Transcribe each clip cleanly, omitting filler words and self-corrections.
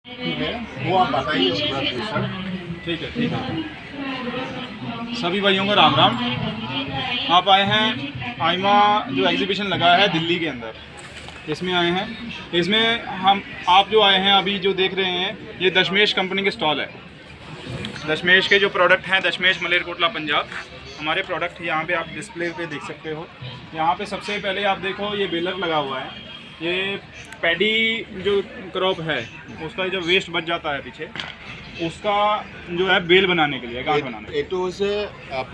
ठीक है, वो आप बताइए पूरा फीचर। ठीक है, ठीक है। सभी भाइयों को राम राम। आप आए हैं आईमा जो एग्जीबिशन लगा है दिल्ली के अंदर, इसमें आए हैं। इसमें आप जो आए हैं अभी जो देख रहे हैं, ये दशमेश कंपनी के स्टॉल है। दशमेश के जो प्रोडक्ट हैं, दशमेश मलेरकोटला पंजाब, हमारे प्रोडक्ट यहाँ पे आप डिस्प्ले पे देख सकते हो। यहाँ पे सबसे पहले आप देखो, ये बेलर लगा हुआ है। ये पैडी जो क्रॉप है उसका जो वेस्ट बच जाता है पीछे, उसका जो है बेल बनाने के लिए, गांठ बनाने के लिए। এইটো হৈছে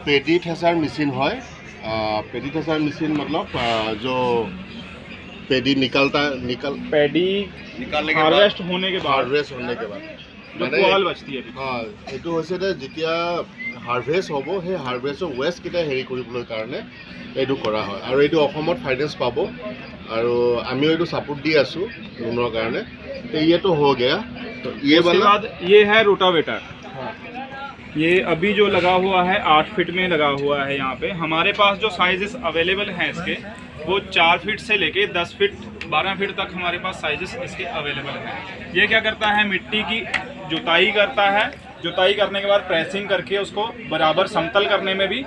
পেডি থেচাৰ মেচিন হয়। পেডি থেচাৰ মেচিন मतलब जो पेडी पैडी निकालने के हार्वेस्ट होने के बाद, हार्वेस्ट होने के बाद जो पुआल बचती है पीछे। এইটো হৈছে যেতিয়া হাৰ্ভেষ্ট হ'ব, সেই হাৰ্ভেষ্টৰ ৱেষ্টকেইটা হেৰি কৰিবলৈ কাৰণে এইটো কৰা হয়। আৰু এইটো অসমত ফাইনেন্স পাব, আৰু আমিও এইটো ছাপোৰ্ট দি আছোঁ লোনৰ কাৰণে। তো ये तो हो गया। तो ये उसके वाला बाद ये है रोटावेटर। ये अभी जो लगा हुआ है 8 फीट में लगा हुआ है। यहाँ पे हमारे पास जो साइजेस अवेलेबल हैं इसके, वो 4 फीट से लेके 10 फीट 12 फीट तक हमारे पास साइजेस इसके अवेलेबल हैं। ये क्या करता है, मिट्टी की जुताई करता है। जुताई करने के बाद प्रेसिंग करके उसको बराबर समतल करने में भी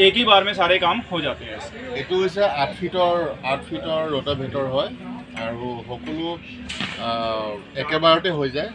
एक ही बार में सारे काम हो जाते हैं इससे। এইটো হৈছে 8 ফিটৰ ৰোটাভেটৰ হয়, আৰু সকলো একেবাৰতে হৈ যায়।